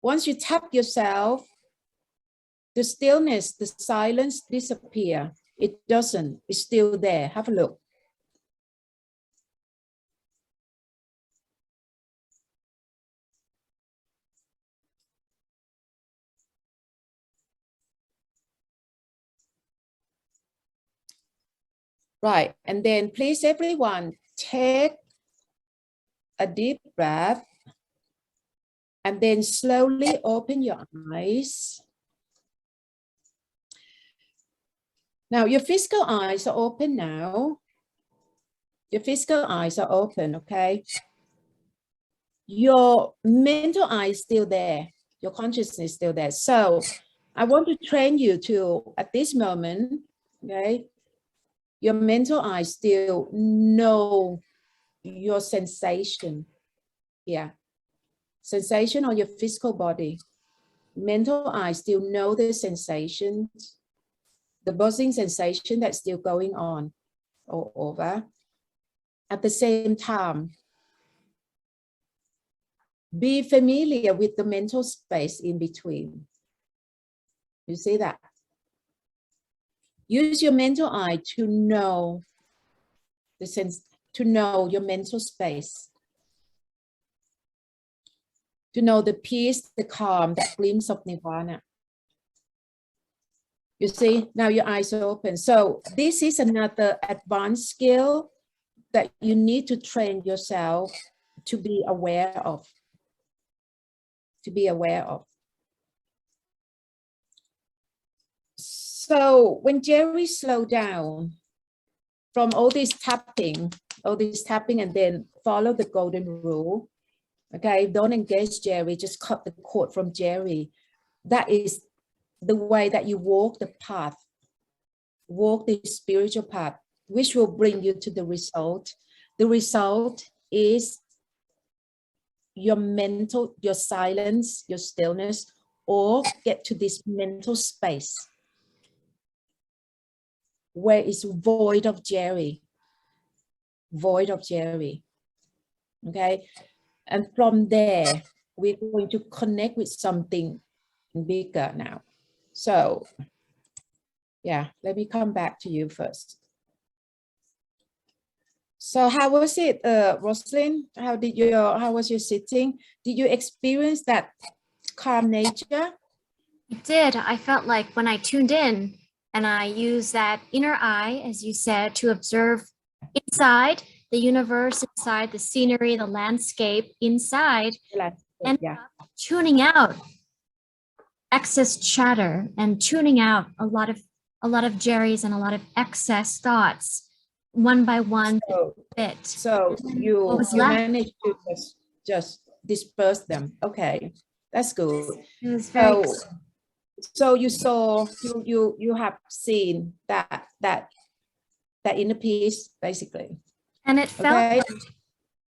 once you tap yourself, the stillness, the silence disappear. It doesn't. It's still there. Have a look. Right. And then please, everyone, take a deep breath and then slowly open your eyes. Now, your physical eyes are open now. Your physical eyes are open, okay? Your mental eye is still there. Your consciousness is still there. So I want to train you to, at this moment, okay, your mental eye still know your sensation. Yeah. Sensation on your physical body. Mental eye still know the sensations, the buzzing sensation that's still going on all over. At the same time, be familiar with the mental space in between. You see that? Use your mental eye to know the sense, to know your mental space, to know the peace, the calm, that glimpse of nirvana. You see, now your eyes are open. So this is another advanced skill that you need to train yourself to be aware of. To be aware of. So when Jerry slowed down from all this tapping and then follow the golden rule, okay, don't engage Jerry, just cut the cord from Jerry. That is the way that you walk the path, walk the spiritual path, which will bring you to the result. The result is your mental, your silence, your stillness, or get to this mental space where it's void of Jerry, okay? And from there, we're going to connect with something bigger now. So, yeah, let me come back to you first. So how was it, Rosalind? How was your sitting? Did you experience that calm nature? I did. I felt like when I tuned in and I used that inner eye, as you said, to observe inside the universe, inside the scenery, the landscape, inside, and tuning out excess chatter and tuning out a lot of Jerry's and a lot of excess thoughts. One by one, so you managed to just disperse them. Okay, that's good. It was very so you saw, you have seen that inner peace, basically. And it felt like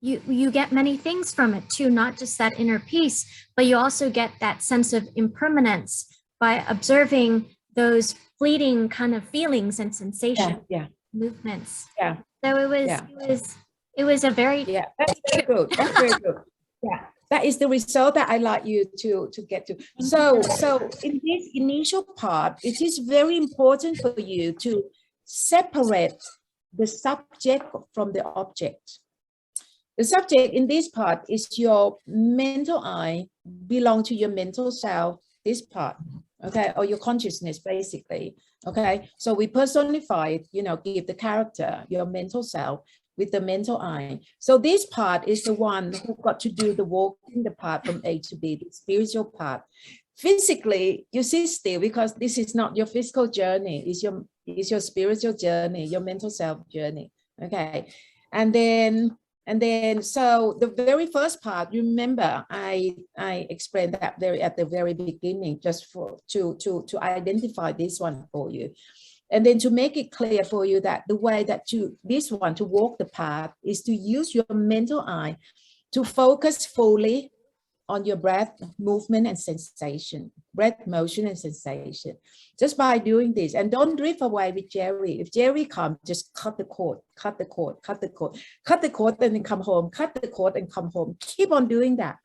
you get many things from it too, not just that inner peace, but you also get that sense of impermanence by observing those fleeting kind of feelings and sensations, movements. Yeah. So it was a very That's very good. That's very good. Yeah. That is the result that I like you to get to. So in this initial part, it is very important for you to separate the subject from the object. The subject in this part is your mental I, belong to your mental self, this part, okay, or your consciousness, basically, okay? So we personify it, you know, give the character, your mental self, with the mental I. So this part is the one who got to do the walking the path from A to B, the spiritual part. Physically, you sit still because this is not your physical journey, it's your spiritual journey, your mental self journey, okay? And then so the very first part, remember I explained that at the very beginning, just to identify this one for you. And then to make it clear for you that the way that to walk the path is to use your mental I to focus fully on your breath, movement, and sensation, breath, motion, and sensation. Just by doing this, and don't drift away with Jerry. If Jerry comes, just cut the cord, cut the cord, cut the cord, cut the cord, and then come home, cut the cord and come home. Keep on doing that.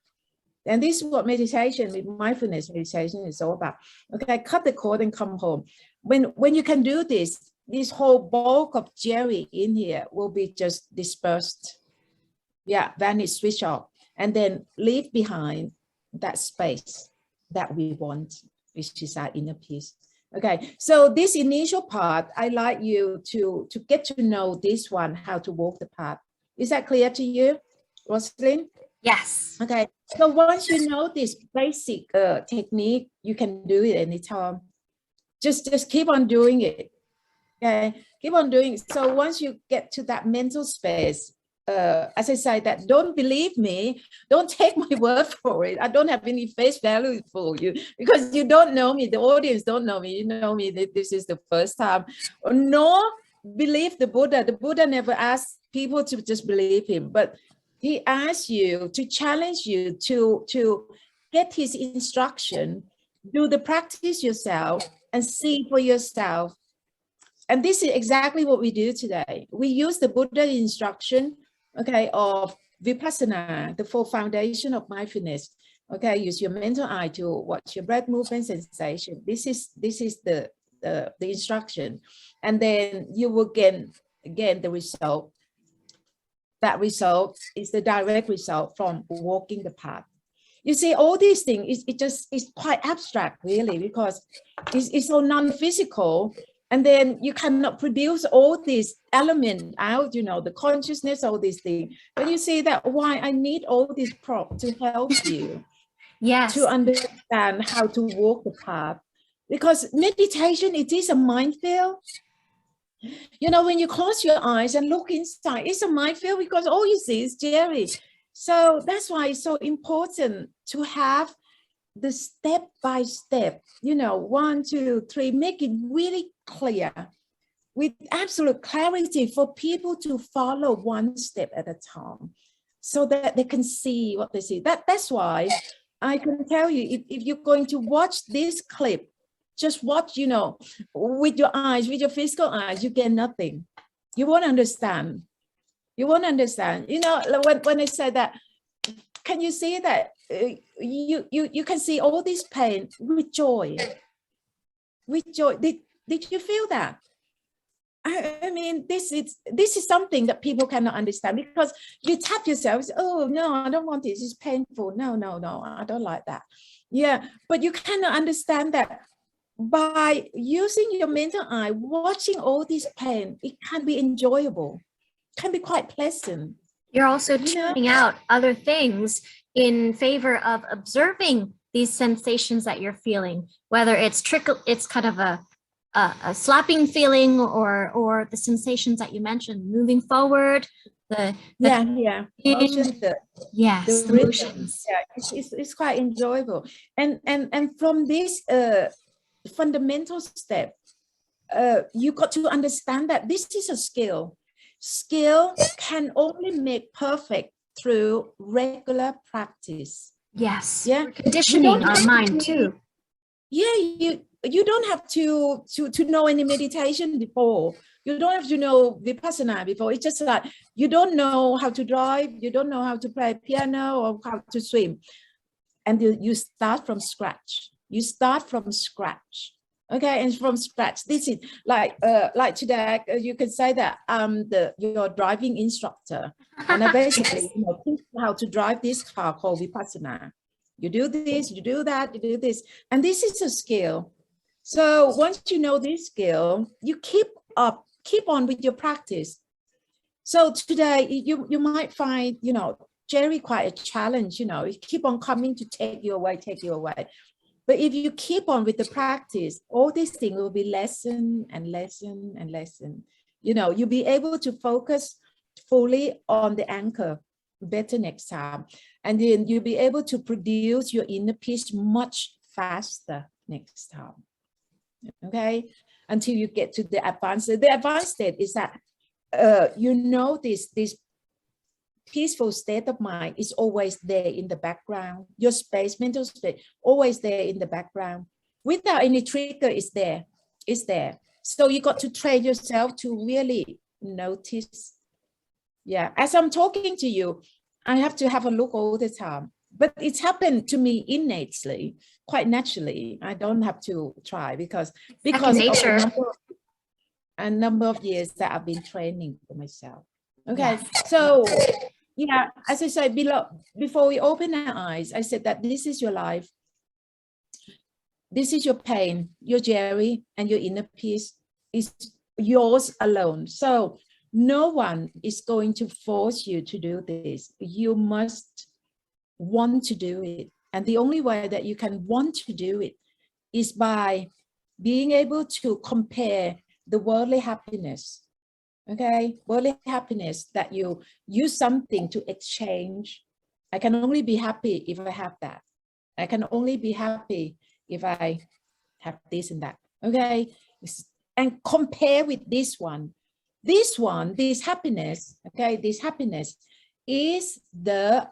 And this is what meditation, with mindfulness meditation, is all about. Okay, cut the cord and come home. When you can do this, this whole bulk of Jerry in here will be just dispersed. Yeah, vanish, switch off, and then leave behind that space that we want, which is our inner peace. Okay, so this initial part, I like you to get to know this one, how to walk the path. Is that clear to you, Rosalind? Yes. Okay, so once you know this basic technique, you can do it anytime. Just keep on doing it. Okay, keep on doing it. So once you get to that mental space, as I say, that don't believe me, don't take my word for it. I don't have any face value for you because you don't know me. The audience don't know me. You know me that this is the first time. Nor believe the Buddha. The Buddha never asked people to just believe him, but he asked you to challenge you to get his instruction, do the practice yourself, and see for yourself. And this is exactly what we do today. We use the Buddha instruction, okay, of vipassana, the full foundation of mindfulness. Okay, use your mental I to watch your breath, movement, sensation. This is the instruction, and then you will get again the result. That result is the direct result from walking the path. You see, all these things it's quite abstract, really, because it's so non-physical. And then you cannot produce all these elements out, you know, the consciousness, all these things. But you see that why I need all these props to help you to understand how to walk the path. Because meditation, it is a minefield. You know, when you close your eyes and look inside, it's a minefield because all you see is Jerry. So that's why it's so important to have the step by step, you know, 1, 2, 3, make it really clear with absolute clarity for people to follow one step at a time so that they can see what they see. That's why I can tell you, if you're going to watch this clip, just watch, you know, with your eyes, with your physical eyes, you get nothing. You won't understand. You won't understand. You know, when I said that, can you see that you can see all this pain with joy? With joy. Did you feel that? I mean, this is something that people cannot understand because you tap yourself. Oh no, I don't want this. It's painful. No, I don't like that. Yeah, but you cannot understand that by using your mental eye, watching all this pain, it can be enjoyable, can be quite pleasant. You're also tuning out other things in favor of observing these sensations that you're feeling, whether it's kind of a slapping feeling or the sensations that you mentioned, moving forward, the motion, the emotions. Yeah, it's quite enjoyable. And from this fundamental step, you got to understand that this is a skill. Skill can only make perfect through regular practice. Yes. Yeah. Conditioning our mind too. Yeah, you don't have to know any meditation before. You don't have to know vipassana before. It's just like you don't know how to drive, you don't know how to play piano or how to swim, and you start from scratch. You start from scratch. Okay, and from scratch. This is like today, you can say that I'm your driving instructor, and I basically teach you how to drive this car called vipassana. You do this, you do that, you do this, and this is a skill. So once you know this skill, you keep on with your practice. So today you might find Jerry quite a challenge. You keep on coming to take you away. But if you keep on with the practice, all these things will be lesson and lesson and lesson. You'll be able to focus fully on the anchor better next time. And then you'll be able to produce your inner peace much faster next time. Okay? Until you get to the advanced state. The advanced state is that, this peaceful state of mind is always there in the background. Your space, mental state, always there in the background. Without any trigger, it's there. So you got to train yourself to really notice. Yeah, as I'm talking to you, I have to have a look all the time. But it's happened to me innately, quite naturally. I don't have to try because nature. Of a number of years that I've been training for myself. Okay, so yeah, as I said, before we open our eyes, I said that this is your life. This is your pain, your Jerry, and your inner peace is yours alone. So no one is going to force you to do this. You must want to do it. And the only way that you can want to do it is by being able to compare the worldly happiness. Okay, worldly happiness that you use something to exchange. I can only be happy if I have that. I can only be happy if I have this and that. Okay, and compare with this one. This happiness. Okay, this happiness is the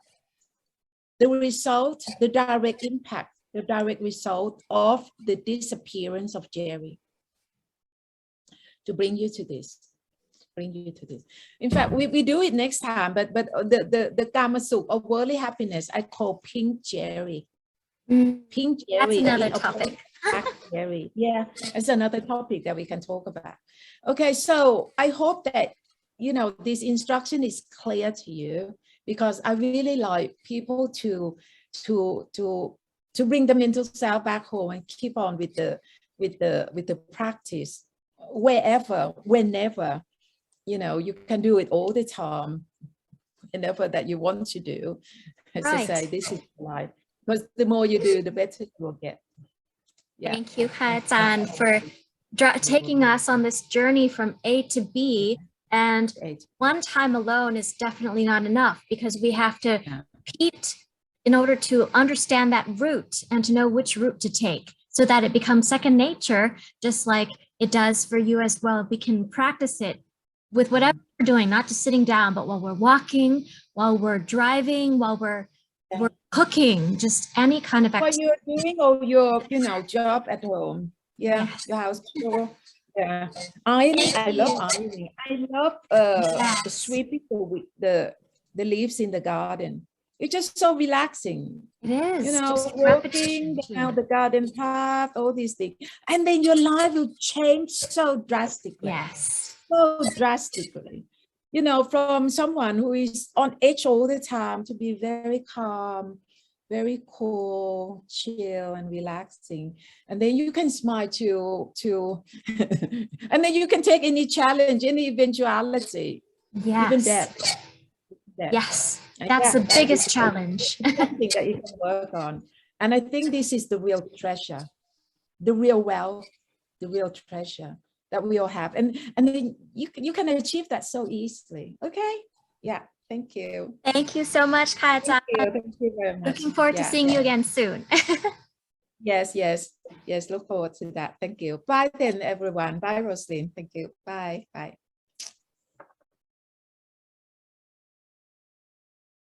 result, the direct impact, the direct result of the disappearance of Jerry. To bring you to this. In fact, we do it next time, but the Kama Sukh of worldly happiness, I call Pink Jerry. Pink Jerry. That's another topic. Jerry. Yeah, it's another topic that we can talk about. Okay, so I hope that this instruction is clear to you, because I really like people to bring the mental self back home and keep on with the practice wherever, whenever. You can do it all the time, whenever that you want to do. As I say, this is life. Because the more you do, the better you will get. Yeah. Thank you, Khajan, for taking us on this journey from A to B. And one time alone is definitely not enough, because we have to repeat in order to understand that route and to know which route to take, so that it becomes second nature, just like it does for you as well. We can practice it with whatever we're doing, not just sitting down, but while we're walking, while we're driving, while we're cooking, just any kind of activity. While you're doing all your job at home. Yeah, yes. Your house chore. Yeah, I love ironing. I love sweeping the leaves in the garden. It's just so relaxing. It is. Walking down the garden path, all these things, and then your life will change so drastically. Yes. So drastically, from someone who is on edge all the time to be very calm, very cool, chill, and relaxing. And then you can smile to and then you can take any challenge, any eventuality. Yes. Even death. Yes, that's the biggest challenge. Something that you can work on. And I think this is the real treasure, the real wealth, the real treasure that we all have. And then you can achieve that so easily. Okay? Yeah. Thank you. Thank you so much, Khajan. Thank you very much. Looking forward to seeing you again soon. Yes. Look forward to that. Thank you. Bye then, everyone. Bye, Roslyn. Thank you. Bye.